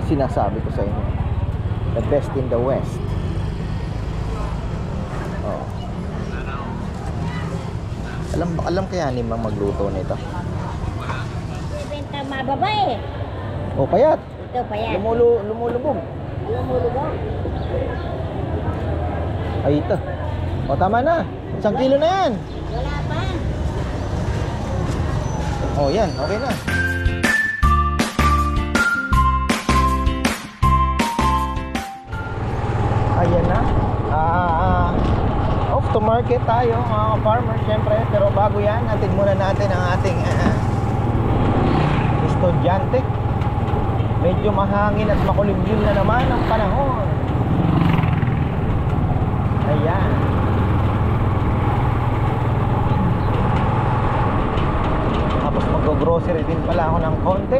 sinasabi ko sa inyo. The best in the West. Oh. Alam kaya ni Mang magluto nito? Benta mababa eh. O payat. Ito payat. Lumulubog. Lumulubog. Ay ito. O tama na. 1 kilo na yan. Wala pa. O yan, okay na. Ayan na. Off to market tayo mga farmer syempre. Pero bago yan, natin muna natin ang ating estudyante. Medyo mahangin at makulimlim na naman ang panahon. Ayan. Tapos mag-grocery din pala ako ng konti.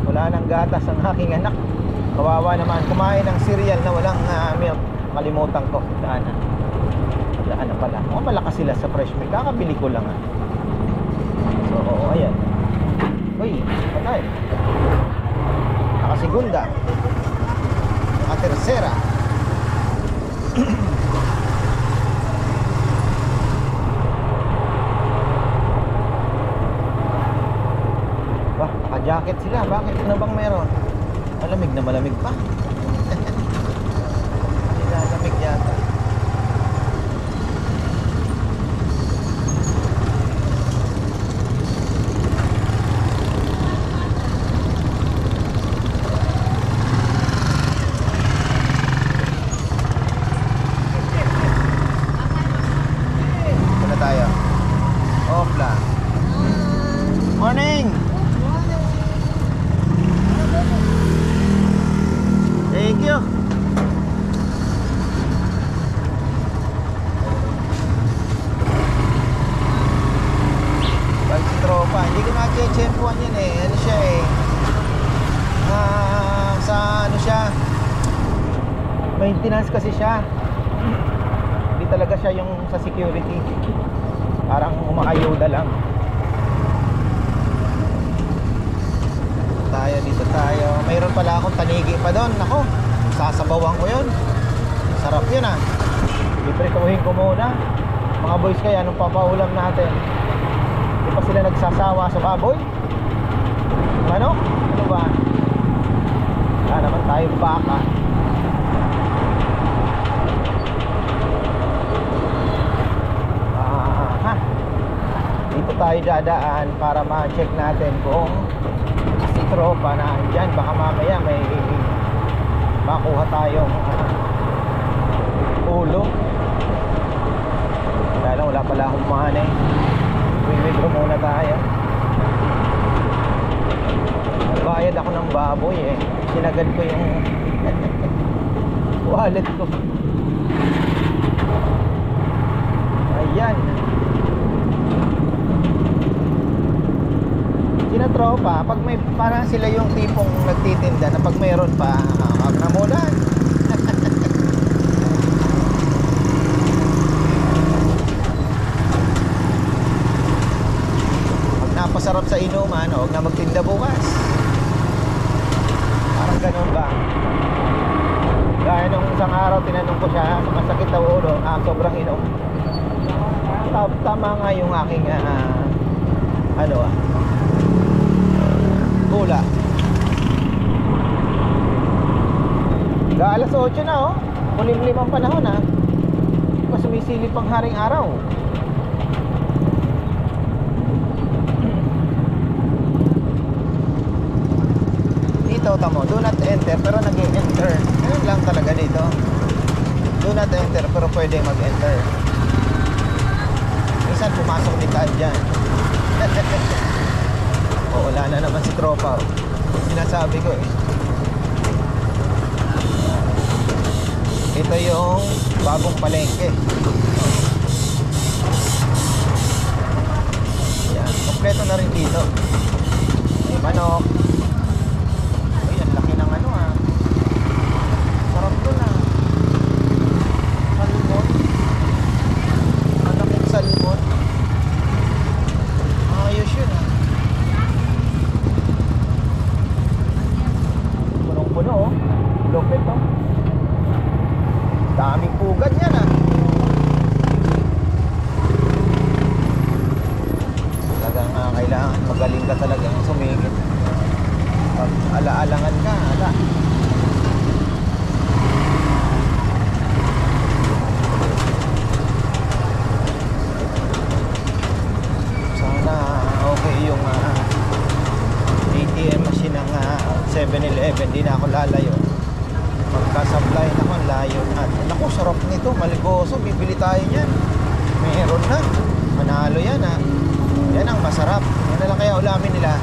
Wala nang gatas ang aking anak. Kawawa naman, kumain ng cereal na walang milk. Kalimutan ko. Daan na pala. O malakas sila sa fresh milk. Kakabili ko lang So, ayan. Uy, patay. Nakasigunda. Nakatersera. Wah, naka-jacket sila. Bakit? Ano bang meron? Malamig na malamig pa. Nilalamig yata. Ito na tayo. Off lang. Morning! Thank you. Balik si tropa. Hindi ko na-chempuan yan eh. Ano siya eh. Sa ano siya. Maintenance kasi siya. Hindi talaga siya yung sa security. Parang umakayuda lang. Dito tayo. Mayroon pala akong tanigi pa doon. Ako, sasabawan ko yun. Sarap yun Iprituhin ko muna. Mga boys kaya anong papaulam natin? Di pa sila nagsasawa sa baboy? Ano? Ano ba? Wala naman tayong baka. Dito tayo dadaan para ma-check natin kung si tropa na andyan. Baka mamaya may makuha tayong ulo. Kaya lang wala pala akong money. Withdraw muna tayo. Nagbayad ako ng baboy eh. Sinagad ko yung wallet ko. Ayan. Tropa, pag may parang sila yung tipong nagtitinda na pag mayroon pa, wag na muna. Pag napasarap sa inuman, wag na magtinda bukas. Parang ganun ba? Gaya nung isang araw tinanong ko siya, masakit daw ulo, sobrang inom. Tama nga yung aking gula. Alas 8 na kulimlim ang panahon mas sumisilip ang haring araw. Dito tamo, do not enter pero nag-enter. Ganun lang talaga dito. Do not enter pero pwede mag-enter. Minsan pumasok din tayo dyan. Wala na naman si tropa. Sinasabi ko ito yung bagong palengke. Yan, kompleto na rin dito. May manok. Ayan, laki ng sarap to na salmon. Malaking salmon. Ayos yun Maala-alangan ka, ala. Sana okay yung ATM machine ng 7-Eleven. Di na ako lalayo. Magka-supply naman, layo. At naku, sarap nito, maligoso. Bibili tayo niyan. Meron na. Manalo yan, ha. Yan ang masarap. Yan na lang kaya ulamin nila.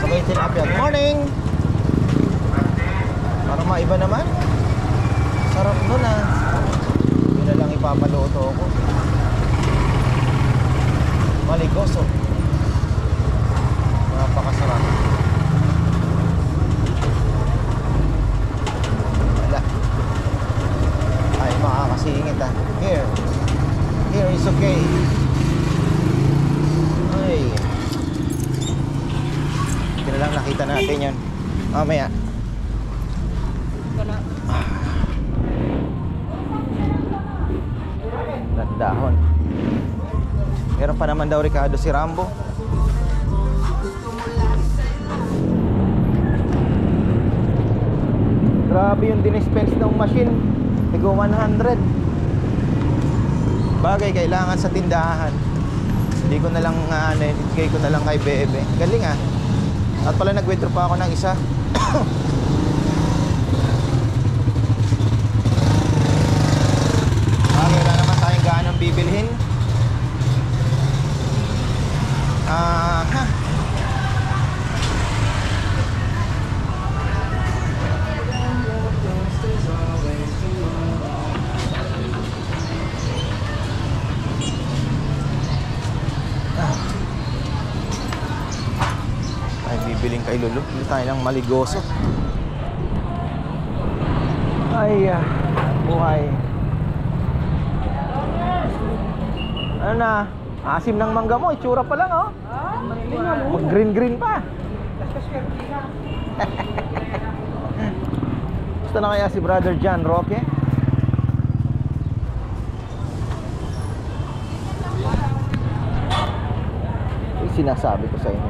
Sabay tilapia. Good morning! Para maiba naman. Sarap nun, ha. Yun na lang ipapaluto ko. Maligoso. Napakasarap. Wala. Ay, makakasingit, ha. Here is okay. Ay. Hindi na lang nakita natin yun. Mamaya. Dahon. Meron pa naman daw Ricardo si Rambo. Grabe yung dinispense ng machine. Tigo 100. Bagay kailangan sa tindahan. Hindi ko na lang ibigay ko na lang kay Bebe. Galing, ah. At pala nag-withdraw pa ako ng isa. Wala naman tayong ganang bibilhin. Ay, bibiling kay Lulu. Hindi tayo ng maligoso. Ay, buhay. Ano na? Asim ng mangga mo, itsura pa lang, oh. Mag-green-green pa. Gusto na kaya si Brother John Roque? Yung sinasabi ko sa inyo.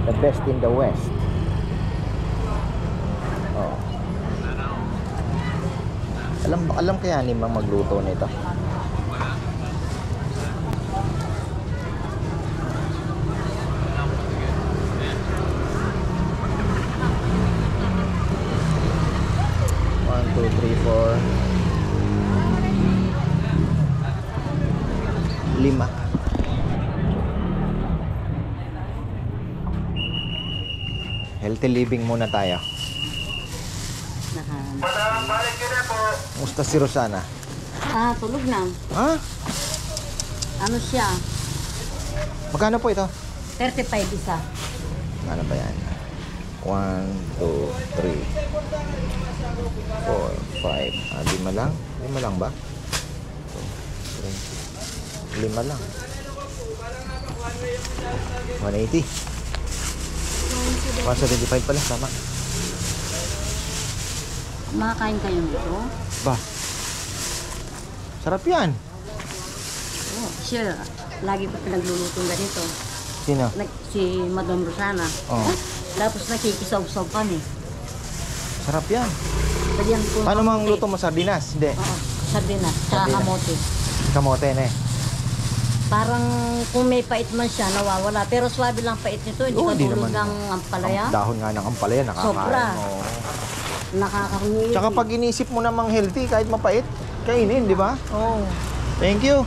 The best in the West. Oh. Alam kaya ni Mang magluto nito? Two, three, four, 5. Healthy living muna tayo. Musta si Rosana? Tulog na. Ha? Ano siya? Magkano po ito? 35 isa. Ano ba yan? 1, 2, 3 4, 5 5 lang? 5 lang ba? 2, 3 5 lang 180 175 pala, tama. Makakain kayo nito? Ba? Sarap yan. Oo, siya. Lagi pa pinaglulutong ganito. Sino? Si Madam Rosana. Oo. Tapos nakikisaw-saw kami. Sarap yan. Lagyan ko Paano mang kamote. luto mo? Sardinas? Hindi. Oo, sardinas. Tsaka Sardinas. kamote. Kamote na eh. Parang kung may pait man siya, nawawala. Pero swabe lang pait nito. Hindi Oo, hindi katulad naman. ng ampalaya. Ang dahon nga ng ampalaya, nakakain. Sobra. Oo. Nakakangiti. Tsaka pag inisip mo namang healthy, kahit mapait, kainin, di ba? Oo. Thank you.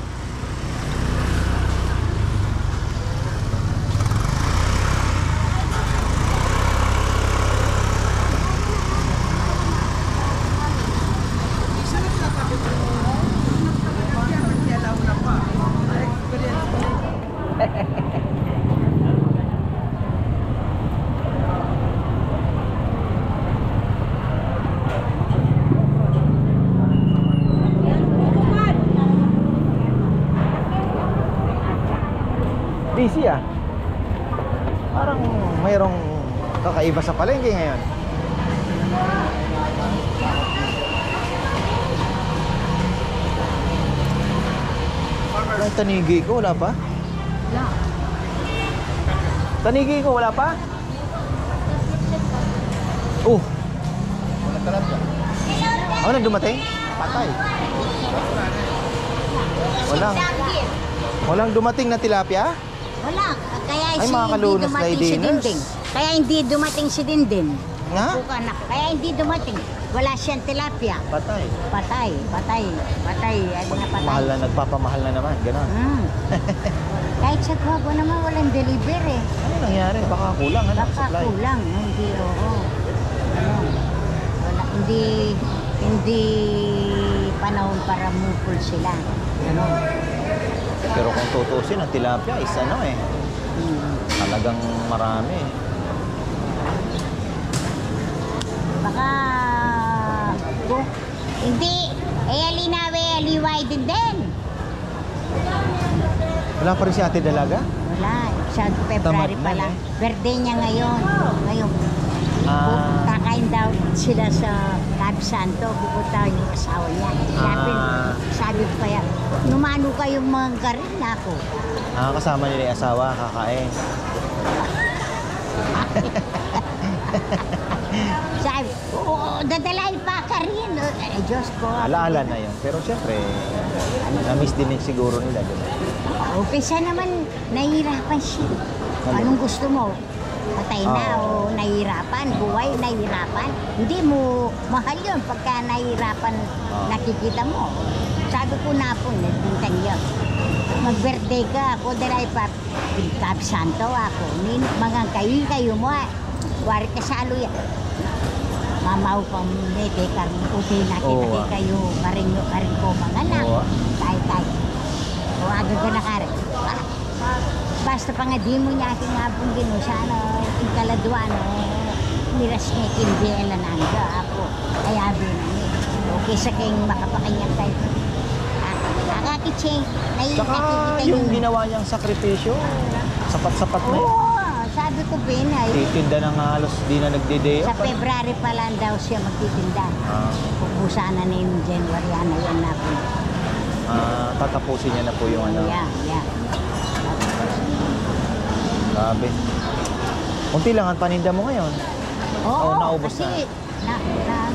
Busy ah. Parang mayroong kakaiba sa palengke ngayon. Ang tanigi ko, wala pa? Wala. Tanigi ko, wala pa? Oh! Walang talapia. Oh, nang dumating? Patay. Walang dumating na tilapia? Wala. Kaya Ay, mga hindi kalunos na dumating si diners. Dinding. Kaya hindi dumating si Dinding. Nga? Buka anak. Kaya hindi dumating. Wala siyang tilapia. Patay. Patay. Ay, mga patay. Mahal na, nagpapamahal na naman. Ganon. Kahit sa Guago naman walang delivery. Ano nangyari? Baka kulang, ano? Baka Supply. kulang. Hindi, oo. Ano, wala, hindi panahon para mupul sila. Ano? Pero kung tutusin, ang tilapia is ano eh. Talagang marami eh. Baka, hindi, alinawe, aliway din. Wala pa rin si Ate Dalaga? Wala, sa February Tamad na, pa lang. eh. Birthday niya ngayon. Ah, Kakain daw sila sa Cab Santo, pupunta yung asawa niya. Sabi ko kaya, numano kayong mga garin ako. kasama nila yung asawa, kakain. Sabi, dadalay pa ka rin. Diyos ko. Alaala na yun. Pero syempre, na-miss din siguro nila. Diba? Umpisa naman, nahihirapan siya. Anong gusto mo? Patay na o nahihirapan? Buhay, nahihirapan? Hindi mo mahal yun pagka nahihirapan nakikita mo. Sabi ko na po, nagpintang yun. Mag-birthday ka ako, dalay pa. Cab Santo ako. Mga kayo mo. Wari ka sa alo yan. Mamaw pa mo, teka, uti nakita kayo, karing ko mga anak. Tay. O agad ka na kare. Basta pa nga di mo niya aking abong gino, sana yung kaladuan, miras niya kindiela na nga ako. Kaya binangi. Okay sa kayong makapakanyang tayo. Akakitsing, Tsaka yung ginawa niyang sakripisyo, sapat-sapat na yun. Sabi ko, Benay. Titinda na nga halos di na nagdideo. Sa February pa lang daw siya magtitinda. Pupusa na yung January, ano yan na po. Tatapusin niya na po yung ano. Yeah. Grabe. Kunti lang ang paninda mo ngayon. Oo, naubos kasi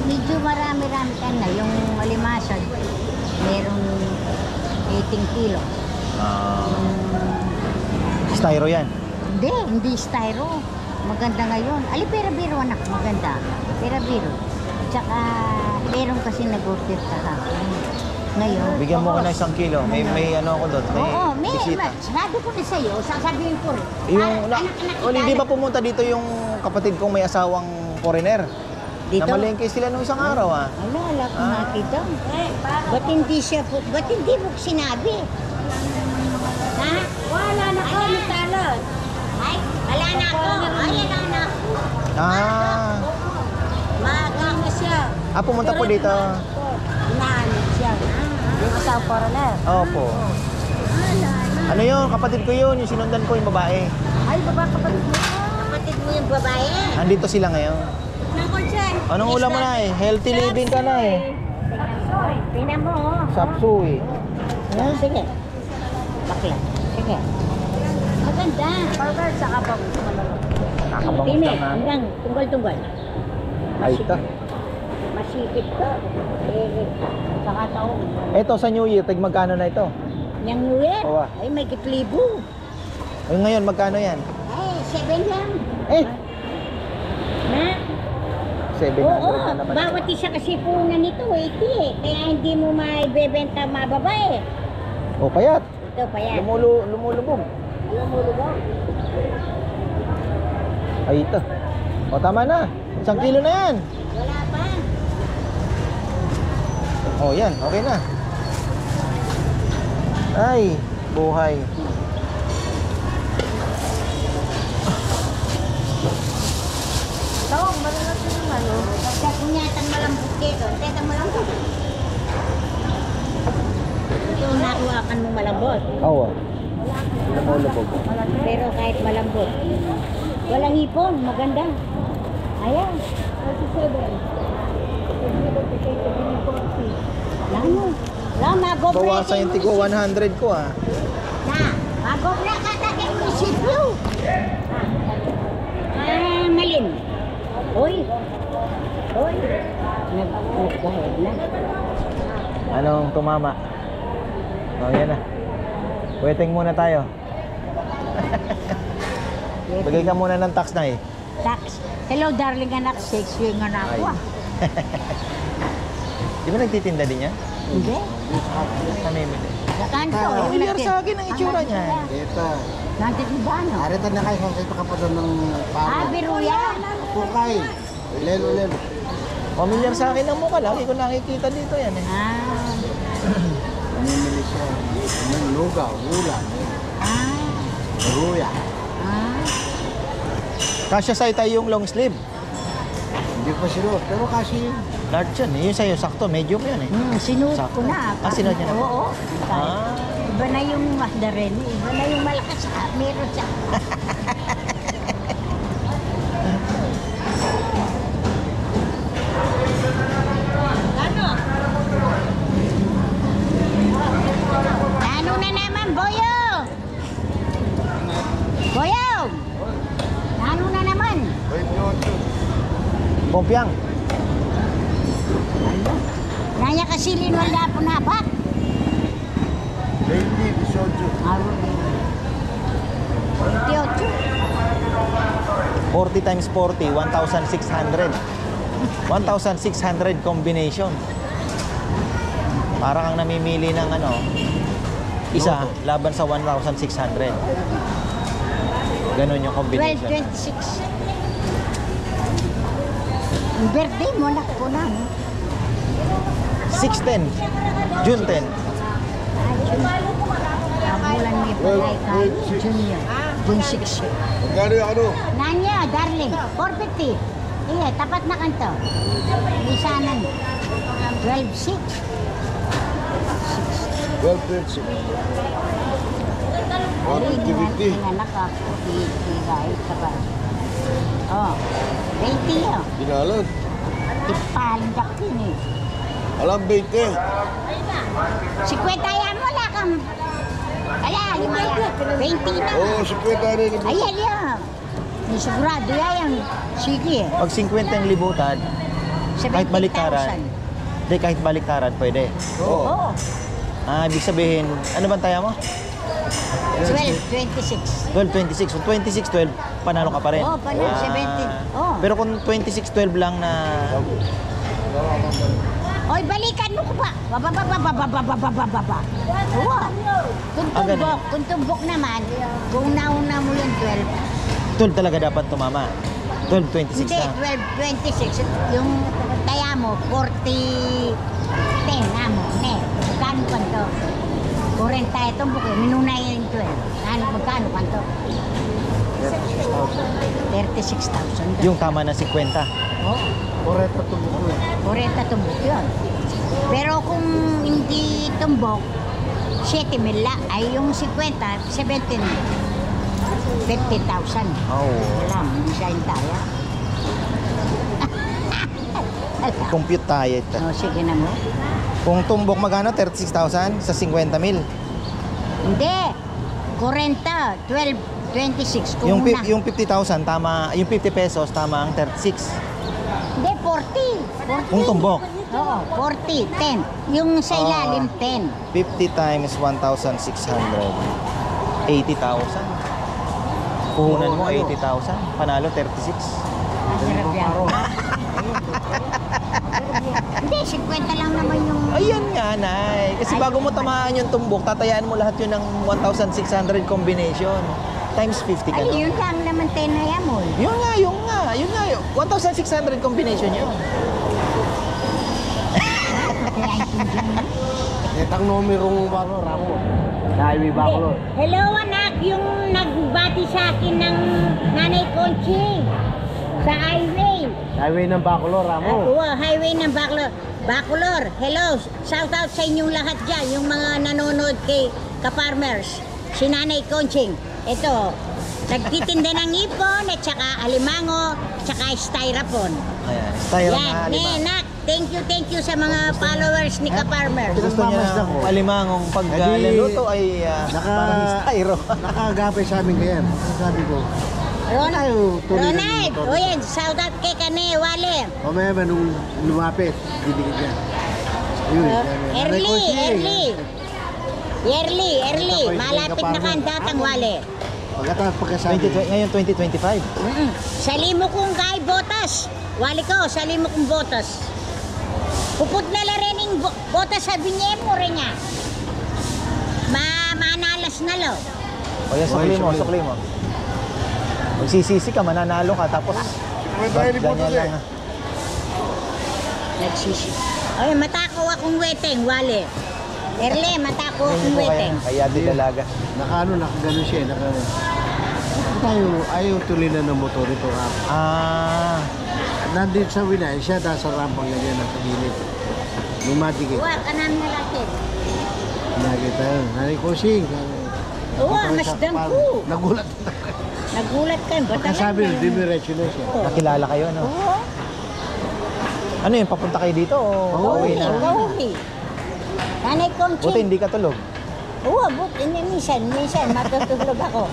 medyo marami-rami ka na. Yung alimasag, merong 18 kilo. Styro yan. Hindi styro. Maganda ngayon. Pera-biro anak, maganda. Pera-biro. Tsaka, meron kasi nag-order kahapon. Ngayon. Bigyan mo ko na 1 kilo. May ano ako doon. May bisita. Sabi ko na sa'yo, sasabihin ko rin. Hindi ba pumunta dito yung kapatid kong may asawang foreigner? Dito? Namalengke sila nung isang araw Wala ko nakita. Ba't hindi mo sinabi? Ha? Wala na ko, talon. Ay, wala na ako. Ayan na ako. Maga na siya. Pumunta po dito. Inaanit siya. Yung asawa foreigner. Opo. Ano yun? Kapatid ko yun. Yung sinundan ko yung babae. Ay, kapatid mo. Kapatid mo yung babae. Nandito sila ngayon. Nako dyan. Anong ulam mo na eh? Healthy living ka na eh. Tingnan mo. Sapsuy. Sige. Bakla. Sige. Maganda. Burger sa kapag Nakabangot Timi, lang na. hanggang tunggal-tunggal. Ay, ito. Masipit ka. Saka taong. Ito sa New Year, tig magkano na ito? Yang New Year? Oo. Ay, may kitlibo. Ay, ngayon, magkano yan? Ay, 7 lang. Na? 700 Oo, na naman. bawat isa kasi punan nito, 80 eh. Kaya hindi mo maibebenta mababa eh. O, payat. Ito pa yan. Lumulubog. Lumulubog. Ay, ito. O, tama na. 1 kilo na yan. Wala pa. O, yan. Okay na. Ay, buhay. Tawag, malalat na naman. Kasi kung yatang malambot dito, tetang malambot. Ito, nakuhakan mo malambot. Oo. Lumulubog. Pero kahit malambot. Walang ipon, maganda. Ayan. 37. Lano. Magobre. Bawasan yung tigo 100 ko Na, magobre ka tayo munisipyo. Malin. Uy, Uy, nag-dahil na. Anong tumama? Oh, yan na. Waiting muna tayo. Bigay ka muna ng tax na eh. Tax. Hello, darling anak. Sexy nga na ako ah. Di ba nagtitinda din yan? Hindi. Namimili. Kanto. Familiar sa akin ang itsura niya. Ito. Nantit mo ba ano? Arita na kayo kung pa doon ng Ah, biro yan. Pukay. Lelo. Familiar sa akin ang mukha. Lagi ko nakikita dito yan eh. Ah. Namimili siya. Ng lugaw, ulam, Ah. ruya. Ah. Kasya sa'yo tayo yung long sleeve. Hindi pa sino. Pero kasi Large yan eh. Yung sa'yo sakto. Medium yan eh. Sinuot Sakto. ko na. Ah, sinuot niya na? Oo. Ah. Iba na yung Mandarin. Iba na yung malakas. Meron siya. Ano na naman, Boyo? Boyo! Ano na naman? Pompiang. Nanya kasi linwala po na ba? 20, 28. 40 times 40. 1,600. 1,600 combination. Para kang namimili ng ano, isa laban sa 1,600. Ganon yung combination. 12:26. Yung birthday mo, nakpo na, no? 6/10. June 10. Bulan may pagay ka, Junior. June 6. Magkano yung ano? Nanya, darling, 450. Iya, tapat na kanto. Lisanan. 12:6. 12.6. Anak ako, higay ka ba? Oh, 20 yun. Dinalan. Ipalindak yun eh. Alam, 20. 50 yan mo lang kang... Kaya, 20 na. Oo, 50 na yun. Ayan yan. May sigurado yan. Sige. Pag 50 ang libutan, kahit baliktaran. 70,000. Hindi, kahit baliktaran, pwede. Oo. Ah, ibig sabihin, ano bang taya mo? 12:26. 12, 26. So, 26, 12, panalo ka pa rin. Oo, panalo, 70. Oo. Pero kung 26, 12 lang na... Oy, balikan mo ko ba? Babababababababababa. Oo. Kung tumbok naman, kung nauna mo yung 12, 12 talaga dapat tumama. 12, 26 hindi, na. 12:26. Yung taya mo, 40, 10 na mo. Ne, magkano pa to? 40 itong buko, minunay yung 12. Ano, magkano pa to? 36,000. Yung tama na 50. Oo. Correcto tumbok ko. 40 tumbok yun. Pero kung hindi tumbok, 7 mila, ay yung 50, 17, 50,000. Oh. Wala, hindi siya yung taya. Compute tayo ito. Oh, sige na mo. Kung tumbok magano 36,000 sa 50 mil. Hindi. 40, 12, 26. Kung Yung una. yung 50,000 tama, yung 50 pesos tama ang 36. Hindi, 40. Kung tumbok. Oo, 40, 10. Yung sa ilalim, 10. 50 times 1,600. 80,000. Puhunan mo 80,000, panalo 36. Masarap yan. Hindi, 50 lang naman yung... Ayan nga, Nay. Kasi Ay, bago mo tamaan yung tumbok, tatayaan mo lahat yun ng 1,600 combination. Times 50 ka, Ay, no? yun lang naman tenaya mo. Yun nga. 1,600 combination yun. Kaya intindihan mo. Itang numerong bako, Ramo. Highway bako. Hello anak, yung nagbati sa akin ng Nanay Conching sa highway. Highway ng Bacolor, Ramo. Oo, highway ng Bacolor. Bacolor, hello, shout out sa inyong lahat dyan, yung mga nanonood kay Ka-Farmers. Si Nanay Conching, ito, nagtitinda ng ipon at saka alimango, tsaka styrofoam. Ayan, styro Yan, na lima. Nenak, thank you sa mga followers ni Ka-Farmers. Gusto niya Mamasdan ng ko. alimangong pag Edi, naluto ay naka- parang styro. Nakagapay sa amin kaya. Sabi ko, Ronald, o yan, shout out kay Kane, Wale. Mamaya ba nung lumapit, didikit niya. Yun, Early. Malapit na kan datang, Wale. Pagkatapos pagkasabi. Ngayon 2025. Sali mo kung kay botas. Wale ko, sali mo kung botas. Puput na la rin yung botas sa binyemo rin niya. Manalas na lo. O yan, sukli mo. Magsisisi ka, mananalo ka, tapos ganyan lang. Nagsisi. Ay, matako akong weteng, Wale. Erle, matako akong weteng. Kaya di dalaga. Nakagano siya, ayaw tuloy na ng motor ito ramp. Nandito sa Winay, siya dahil sa rampang ganyan nasa gilid. Yung matigit. Uwa, kanam na natin. Nakita yun. Kusing. Uwa, masdang ko. Nagulat ka, ba't Pagkasabi, dimiretso na siya. Nakilala kayo, no? Oo. Ano yun, papunta kayo dito o pauwi na? Pauwi. Nanay kong Buti hindi ka tulog. Oo, minsan matutulog ako.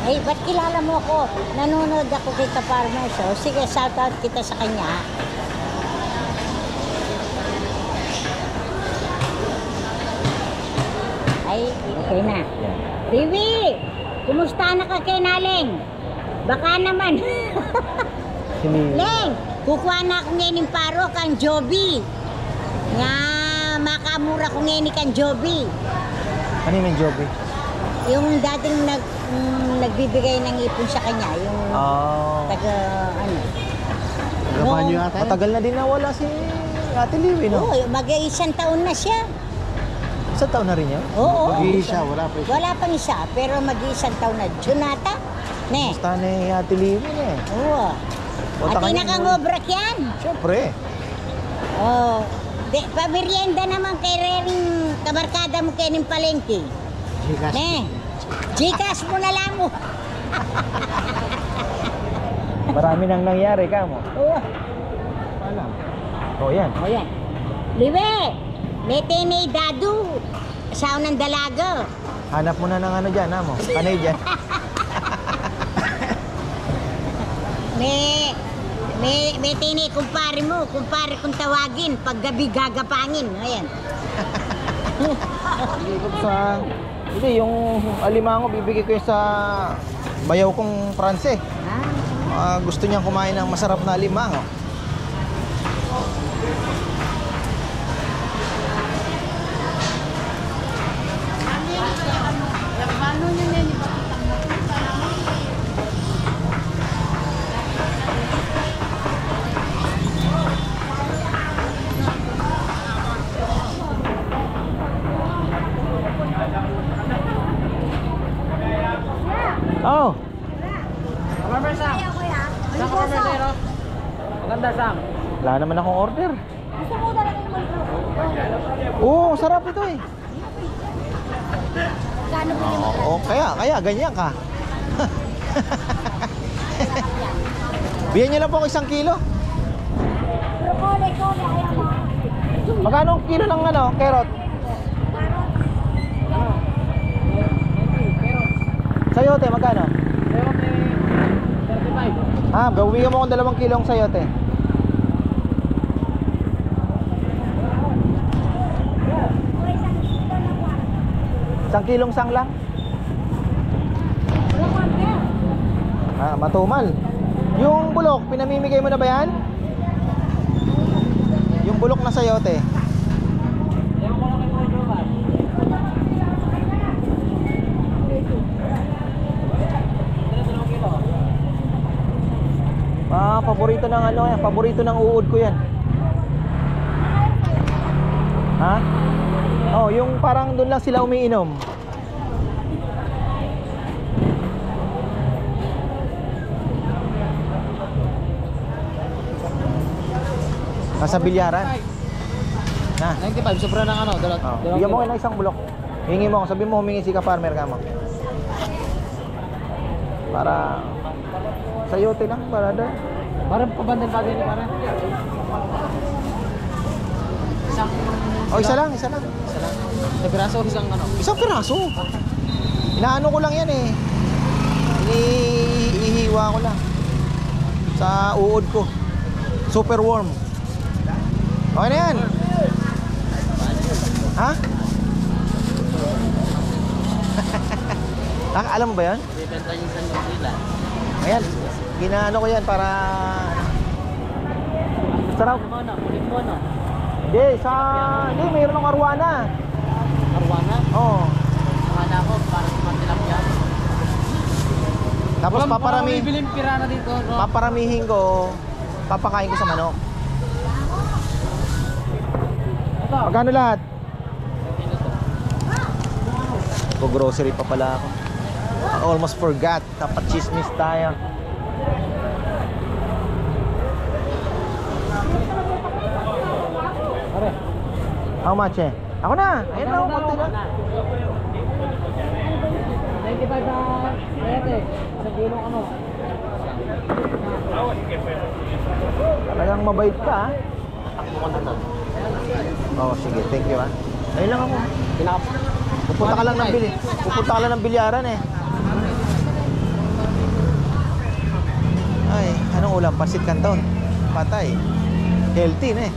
Ay, ba't kilala mo ako? Nanonood ako kay Kaparmer. So, sige, shout out kita sa kanya. Ay, okay na. Rivi, kumusta na ka kay Naling? Baka naman. Leng, kukuha na ako ngayon ng paro kang Joby. Nga, makamura ko ngayon ni kang Joby. Ano yung Joby? Yung dating nagbibigay ng ipon sa kanya, yung taga, Gabanyo ata. Matagal na din nawala si Ate Liwi, no? Oo, mag-isang taon na siya. Isang taon na rin yun? Oo. Mag-iisa, wala pa isa. Wala pang isa, pero mag-isang taon na. Junata, ne? Basta ni Ate Liwi, ne? Oo. Punta At ka niya, pinakangobrak yan. Siyempre. Oo. Pamerienda naman kay Rering kabarkada mo kayo ng palengke. Gikas. Ne? Gikas mo na lang mo. Marami nang nangyari ka mo. Oo. Alam. O yan. O yan. Liwe! Lete ni Dadu. Asawa ng dalaga. Hanap mo na ng ano dyan, mo. Kanay dyan. May tini, kumpare kong tawagin, pag gabi gagapangin. Ayan. Hindi, yung alimango bibigay ko yung sa bayaw kong Pranse. Gusto niyang kumain ng masarap na alimango. Oh. Maganda, Sam. Wala naman akong order. Gusto mo talaga naman bro? Oo, sarap ito eh. Kano ba yung Oo, kaya ganyan ka. Bigyan niyo lang po ako 1 kilo. Kole, ayaw mo. Magkano ang kilo ng ano, carrot? Sayote, magkano? Sayote, 35. Gawin mo akong 2 kilong sayote. Isang kilong sanglang? Matumal. Yung bulok, pinamimigay mo na ba yan? Yung bulok na sayote. Ewan ko lang kay Pedro ba? Paborito ng ano yan, paborito ng uod ko yan. Ha? Oh, yung parang doon lang sila umiinom. Nasa bilyaran. Na. 95, sobra ng ano, Bigyan mo kayo ng 1 bulok. Hingi mo, sabi mo humingi si ka-farmer ka mo. Para sayote lang, brother. Parang pabandal bagay niya, parang. Isa lang. Sa piraso, isang ano. 1 piraso. Inaano ko lang yan eh. Hindi, Iniihiwa ko lang sa uod ko. Super warm. Okay na yan. Ha? Alam mo ba yan? Bibenta yung San Miguel. Ayan, ginaano ko yan para sarap. Kulit mo, no? Hindi, mayroon ng arwana. Arwana? Oo. Akala ko, parang matilap yan. Tapos bibiling pirana dito, no? paparamihin ko, papakain ko sa manok. Magkano lahat? Grocery pa pala ako. I almost forgot. Dapat chismis tayo. How much eh? Ako na. Ayun na ako. Konti na. 95 na rete. Sa kilong ano. Talagang mabait ka ah. Oh, sige. Thank you ah. Ayun lang ako. Pupunta ka lang ng bili. Pupunta ka lang ng bilyaran eh. Ay, anong ulam? Pasit Canton. Patay. Healthy na eh.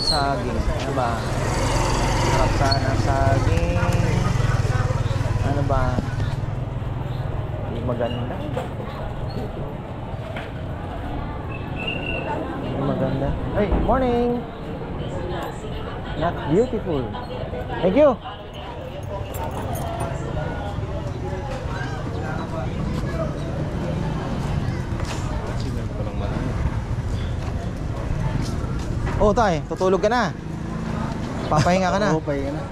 Saging. Ano ba? Sarap sana saging. Ano ba? Hindi maganda. Hindi maganda. Hey, morning! Not beautiful. Thank you! Oh, tay, tutulog ka na. Papahinga ka na. Oo, pahinga na.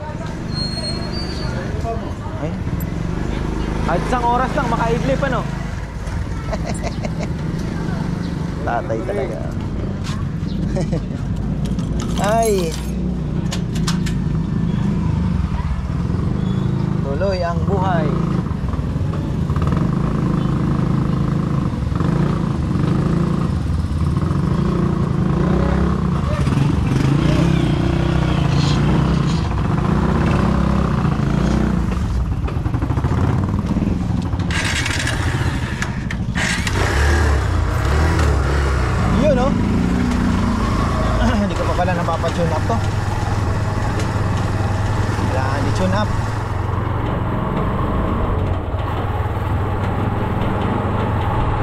Ay. Kahit isang oras lang, makaidlip ano? Tatay talaga. Ay. Tuloy ang buhay. Yun, no? Hindi ko pa pala napapatune up to. Kailangan i-tune up.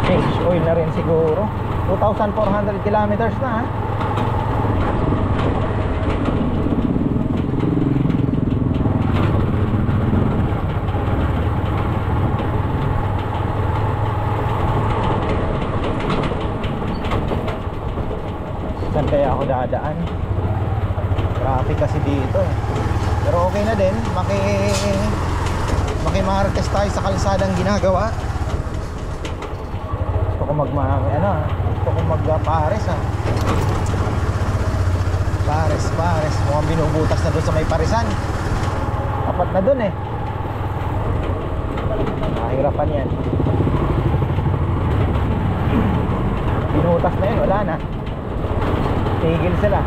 Change oil na rin siguro. 2,400 kilometers na ha. Saan kaya ako dadaan? Traffic kasi dito eh. Pero okay na din. Makimartes tayo sa kalsadang ginagawa. Gusto ko magpares ah. Pares. Mukhang binubutas na doon sa may parisan. Apat na doon eh. Nahirapan yan. Binutas na yun, wala na. Tigil sila.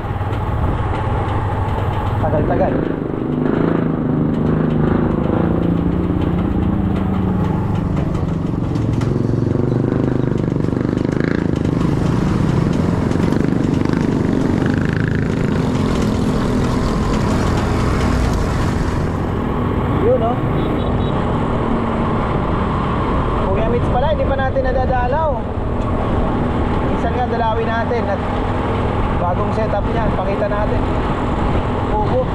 Tagal-tagal. Yun no. Kuya Mitch pala, hindi pa natin nadadalaw. Minsan nga dalawin natin at bagong setup niya, pakita natin. Ubo.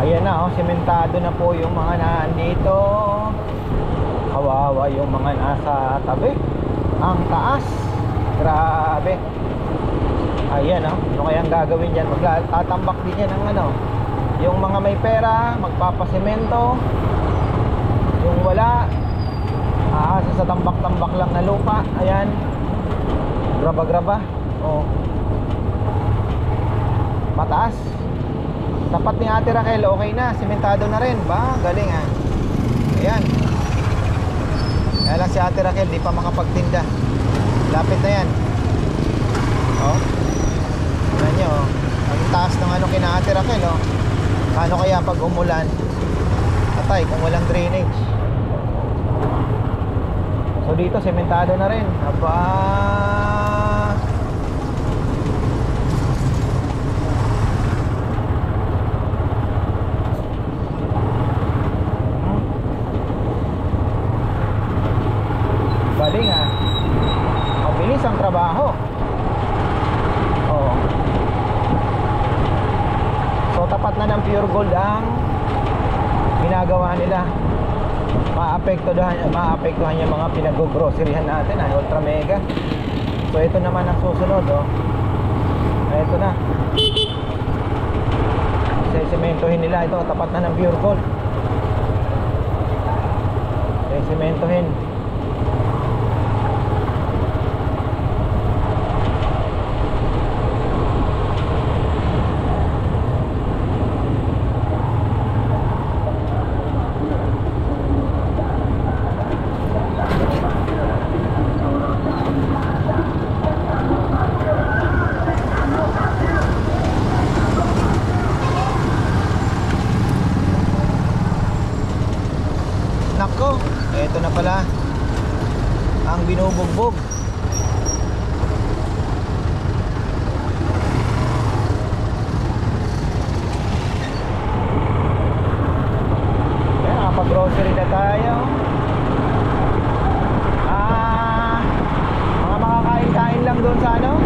Ayan na, oh, sementado na po yung mga nandito. Kawawa yung mga nasa tabi. Ang taas. Grabe. Ayan, oh. Ano kayang gagawin dyan? Magtatambak din yan ng ano. Yung mga may pera, magpapasemento. Yung wala, sa tambak-tambak lang na lupa. Ayan. Graba-graba. Oh. Mataas. Tapat ni Ate Raquel, okay na. Sementado na rin. Ba? Galing ha. Ayan. Kaya lang si Ate Raquel di pa makapagtinda. Lapit na yan. Oh. Tignan nyo, oh. Ang taas ng ano kina Ate Raquel, oh. Paano kaya pag umulan? Patay kung walang drainage. So dito sementado na rin. Aba. Galing ah. Mabilis ang trabaho. Oo. So tapat na ng pure gold ang ginagawa nila. Maapektuhan yung mga pinag-groceryhan natin, Ultra Mega. So ito naman ang susunod, oh. Ito na. Sementohin nila ito, tapat na ng pure gold. Sementohin. Nako, eto na pala ang binubugbog. Ayan, nakapag-grocery na tayo. Mga makakain-kain lang doon sa ano,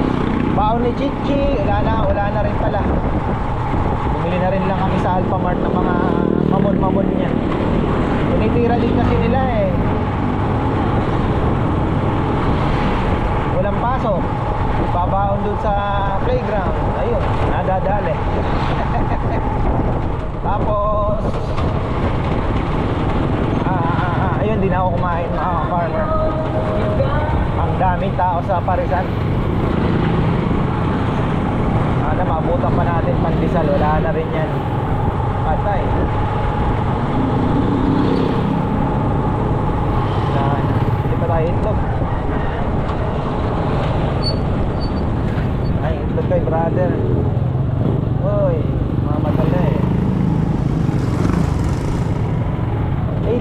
baon ni Chichi. Wala na rin pala. Bumili na rin lang kami sa Alphamart ng mga mamon-mamon niya. Tinitira din kasi nila eh. Walang pasok. Babaon dun sa playground. Ayun, nadadali. Tapos ayun, din ako kumain mga farmer. Ang daming tao sa Parisan. Sana maabutan pa natin pandesal. Wala na rin yan. Patay. Hindi pa tayo itlog. Ay, itlog kay brother. Uy, mamatay na eh.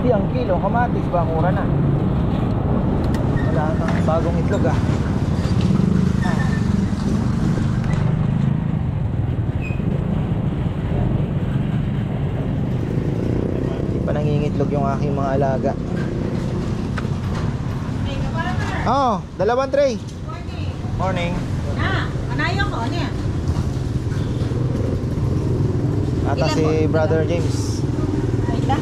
80 ang kilo. Kamatis ba? Mura na. Wala kang bagong itlog ah. Hindi pa nangingitlog yung aking mga alaga. Oh, 2 tray. Morning. Na, manayo ko niya. Ata si Brother James. Ay ka.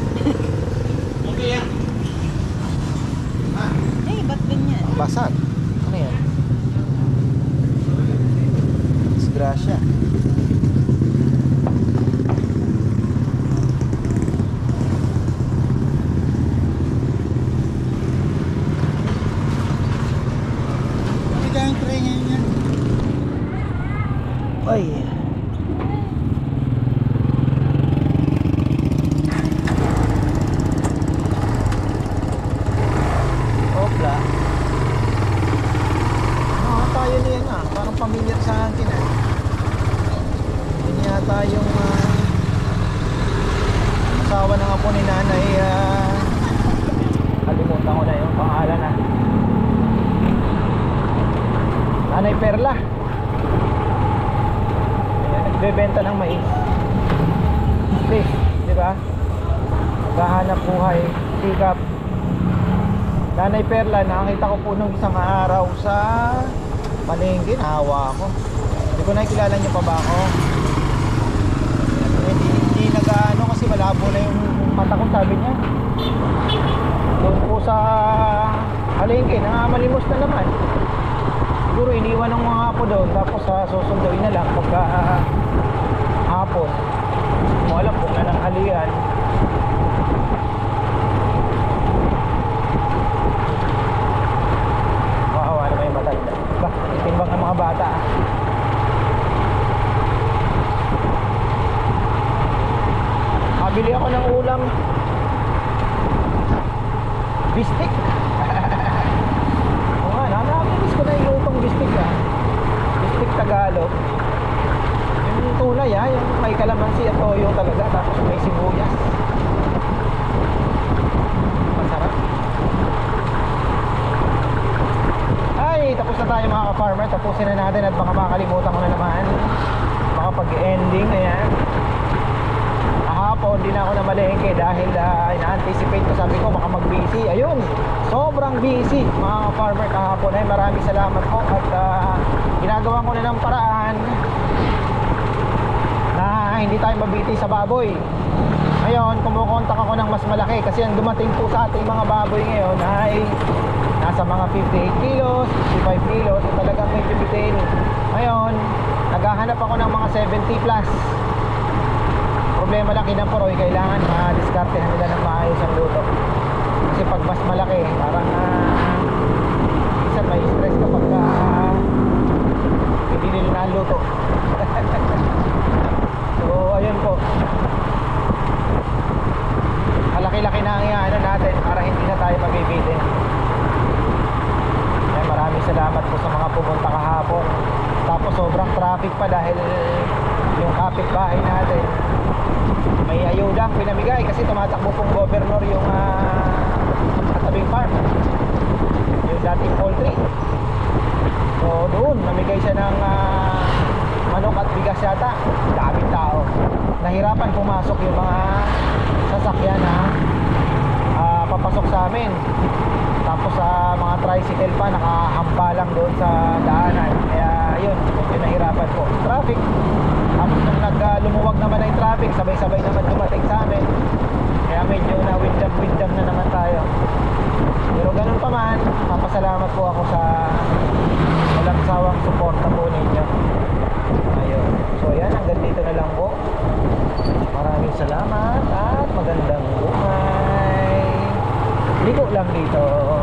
Eh, ba't ganyan? Basag. Ano yan? Disgrasya. Ay. Opla. Tayo niyan ah. Parang familiar sa akin ah. Yan yata yung asawa ng apo ni nanay. Kalimutan ko na yung pangalan ah. Nanay Perla. Nagbebenta ng mais. Please, di ba? Naghahanap buhay, sikap. Nanay Perla, nakakita ko po nung isang araw sa palengke, nahawa ako. Hindi ko nakikilala niyo pa ba ako? Hindi nag-ano kasi malabo na yung mata ko, sabi niya. Doon po sa palengke, nakamalimos na naman. Siguro iniwan ng mga apo doon, tapos susunduin na lang pagka hapon. Hindi mo alam kung anong halian. Maawa na may matanda. Ba, itimbang ang mga bata. Kabili ako ng ulam. Bistik. Oo nga, nakakamiss ko na yung lutong bistik ah. Bistik Tagalog. Yung tunay ah, yung may kalamansi at toyo talaga, tapos may sibuyas. Masarap. Ay, tapos na tayo mga ka-farmer. Tapusin na natin at baka makalimutan ko na naman. Makapag-ending na yan. Kahapon, di na ako namalengke dahil ina-anticipate ko, sabi ko baka mag-busy. Ayun, sobrang busy mga ka-farmer kahapon. Ay, maraming salamat po at ginagawa ko na ng paraan na hindi tayo mabiti sa baboy. Ngayon, kumukontak ako ng mas malaki kasi ang dumating po sa ating mga baboy ngayon ay nasa mga 58 kilos, 55 kilos, so talagang medyo bitin. Ngayon, naghahanap ako ng mga 70 plus. Problema lang kinaporoy, kailangan ma-discartehan nila ng maayos ang luto. Kasi pag mas malaki, parang minsan may stress kapag hindi nila naluto. So, ayun po. Malaki-laki na ang ano natin para hindi na tayo mabibitin. Maraming salamat po sa mga pumunta kahapon. Tapos sobrang traffic pa dahil yung kapitbahay natin may ayudang pinamigay kasi tumatakbo pong governor yung katabing farm, yung dating poultry. So doon namigay siya ng manok at bigas yata. Daming tao, nahirapan pumasok yung mga sasakyan na papasok sa amin. Tapos sa mga tricycle pa nakahamba lang doon sa daanan. Kaya yun, medyo nahirapan po. Traffic. Tapos nung lumuwag naman na yung traffic, sabay-sabay naman dumating sa amin. Kaya medyo na windjam na naman tayo. Pero ganun pa man, papasalamat po ako sa walang sawang suporta po ninyo. Ayun. So yan, hanggang dito na lang po. Maraming salamat at magandang buhay. Ligo lang dito.